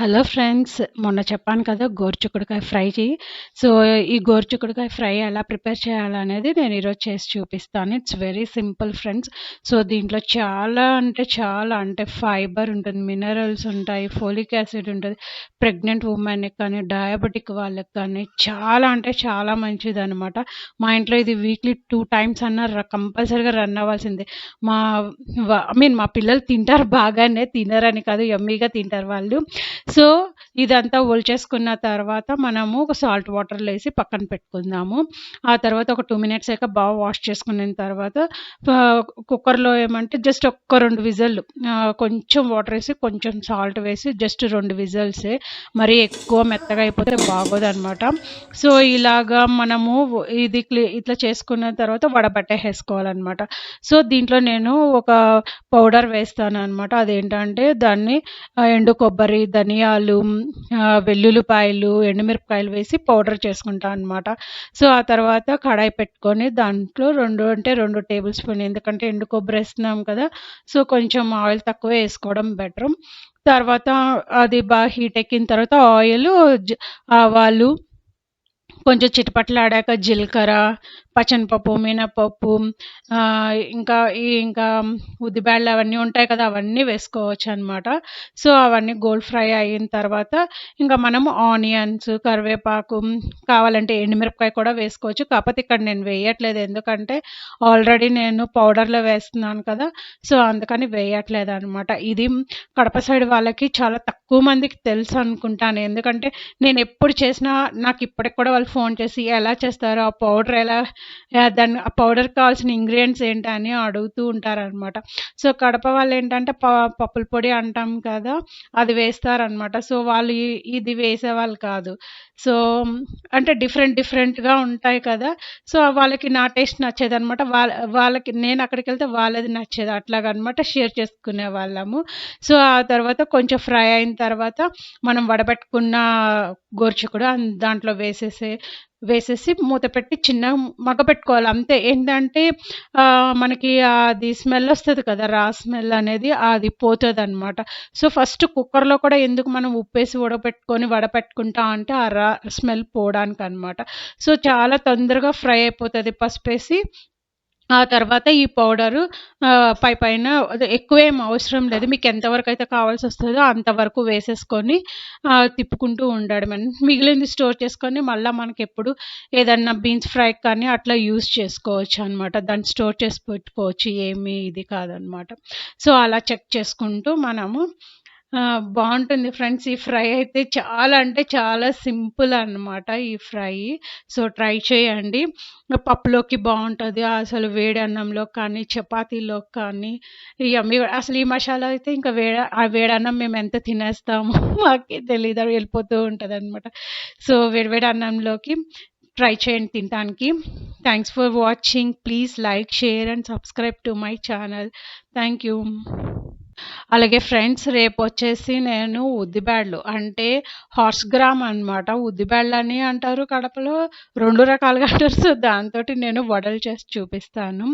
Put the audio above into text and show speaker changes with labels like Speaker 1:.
Speaker 1: Hello friends, మొన్న చెప్పాను కదా గోరుచిక్కుడుకాయ ఫ్రై చెయ్యి. సో, ఈ గోరుచిక్కుడుకాయ ఫ్రై ఎలా ప్రిపేర్ చేయాలనేది నేను ఈరోజు చేసి చూపిస్తాను. It's very simple friends. So, దీంట్లో చాలా ఫైబర్ ఉంటుంది, మినరల్స్ ఉంటాయి, ఫోలిక్ యాసిడ్ ఉంటుంది. ప్రెగ్నెంట్ ఉమెన్‌కి కానీ, డయాబెటిక్ వాళ్ళకి కానీ చాలా మంచిదనమాట. మా ఇంట్లో ఇది వీక్లీ 2 టైమ్స్ అన్నా కంపల్సరీగా రన్ అవ్వాల్సిందే. మా మా పిల్లలు తింటారు బాగానే, తినరని కాదు, యమ్మీగా తింటారు వాళ్ళు. సో, ఇదంతా ఒలిచేసుకున్న తర్వాత మనము ఒక సాల్ట్ వాటర్‌లో ఏసి పక్కన పెట్టుకుందాము. ఆ తర్వాత ఒక 2 మినిట్స్ అయ్యాక బాగా వాష్ చేసుకున్న తర్వాత కుక్కర్‌లో ఏమంటే జస్ట్ ఒక్క 2 విజిల్లు, కొంచెం వాటర్ ఏసి, కొంచెం సాల్ట్ వేసి జస్ట్ 2 విజిల్సే. మరీ ఎక్కువ మెత్తగా అయిపోతే బాగోదనమాట. సో, ఇలాగా మనము ఇట్లా చేసుకున్న తర్వాత వడబట్టేసేసుకోవాలనమాట. సో, దీంట్లో నేను ఒక పౌడర్ వేస్తాననమాట. అదేంటంటే దాన్ని ఎండు కొబ్బరి, ధనియాలు, వెల్లుల్లిపాయలు, ఎండుమిరపకాయలు వేసి పౌడర్ చేసుకుంటా అనమాట. సో, ఆ తర్వాత కడాయి పెట్టుకొని దాంట్లో 2 టేబుల్ స్పూన్, ఎందుకంటే ఎండు కొబ్బరి ఏస్తున్నాం కదా! సో, కొంచెం ఆయిల్ తక్కువే ఏసుకోవడం బెటరు. తర్వాత అది బాగా హీట్ ఎక్కిన తర్వాత ఆవాలు, కొంచెం చిటపటలాడాక జీలకర్ర, పచ్చనపప్పు, మినపప్పు, ఇంకా ఉద్దిబ్యాళ్ళు అవన్నీ ఉంటాయి కదా! అవన్నీ వేసుకోవచ్చనమాట. సో, అవన్నీ గోల్డ్ ఫ్రై అయిన తర్వాత ఇంకా మనము ఆనియన్స్, కరివేపాకు, కావాలంటే ఎండుమిరపకాయ కూడా వేసుకోవచ్చు. కాకపోతే ఇక్కడ నేను వేయట్లేదు. ఎందుకంటే ఆల్రెడీ నేను పౌడర్‌లో వేస్తున్నాను కదా! సో, అందుకని వేయట్లేదనమాట. ఇది కడప సైడ్ వాళ్ళకి చాలా తక్కువ మందికి తెలుసనుకుంటాను. ఎందుకంటే నేనెప్పుడు చేసినా నాకిప్పటికి కూడా వాళ్ళు ఫోన్ చేసి ఎలా చేస్తారో, ఆ పౌడర్ ఆ పౌడర్‌కి కావాల్సిన ఇంగ్రీడియెంట్స్ ఏంటని అడుగుతూ ఉంటారనమాట. సో, కడప వాళ్ళేంటంటే పప్పుల పొడి అంటాం కదా! అది వేస్తారనమాట. సో, వాళ్ళు ఇది వేసేవాళ్ళు కాదు. సో, అంటే డిఫరెంట్‌గా ఉంటాయి కదా! సో, వాళ్ళకి నా టేస్ట్ నచ్చేదనమాట. వాళ్ళకి నేనక్కడికెళ్తే వాళ్ళది నచ్చేది. అట్లాగనమాట షేర్ చేసుకునేవాళ్ళము. సో, ఆ తర్వాత కొంచెం ఫ్రై అయిన తర్వాత మనం వడబెట్టుకున్న గోరుచిక్కుడు దాంట్లో వేసేసి మూత పెట్టి చిన్నగా మగ్గపెట్టుకోవాలి అంతే. ఏంటంటే మనకి అది స్మెల్ ఒస్తది కదా! రా స్మెల్ అనేది అది పోతదనమాట. సో, ఫస్ట్ కుక్కర్‌లో కూడా ఎందుకు మనం ఉప్పేసి వడపెట్టుకుంటా అంటే ఆ రా స్మెల్ పోవడానికనమాట. సో, చాలా తొందరగా ఫ్రై అయిపోతది పసుపేసి. ఆ తర్వాత ఈ పౌడరు పైన అదే ఎక్కువేం అవసరం లేదు. మీకెంతవరకైతే కావాల్సొస్తదో అంతవరకు వేసేసుకొని తిప్పుకుంటూ ఉండడమే. మిగిలింది స్టోర్ చేసుకొని మళ్ళా మనకెప్పుడు ఏదన్నా బీన్స్ ఫ్రైకి కానీ అట్లా యూజ్ చేసుకోవచ్చనమాట. దాన్ని స్టోర్ చేసి పెట్టుకోవచ్చు. ఏమీ ఇది కాదనమాట. సో, అలా చెక్ చేసుకుంటూ మనము బావుంటుంది ఫ్రెండ్స్. ఈ ఫ్రై అయితే చాలా సింపుల్ అనమాట ఈ ఫ్రై. సో, ట్రై చేయండి. పప్పులోకి బావుంటది. అసలు వేడి అన్నంలోకి కానీ, చపాతీలోకి కానీ యమ్మీగా అసలు ఈ మసాలా అయితే ఇంకా వేడి అన్నం మేమెంత తినేస్తామో మాకే తెలీదు. అది వెళ్ళిపోతూ ఉంటదనమాట. సో, వేడి వేడి అన్నంలోకి ట్రై చేయండి తినటానికి. Thanks for watching. Please like, share and subscribe to my channel. Thank you. అలాగే ఫ్రెండ్స్, రేపొచ్చేసి నేను ఉద్దిబ్యాళ్ళు అంటే హార్స్ గ్రామ్ అనమాట. ఉద్దిబ్యాళ్ళని అంటారు కడపలో. 2 రకాలుగా అంటారు. సో, దాంతోటి నేను వడలు చేసి చూపిస్తాను.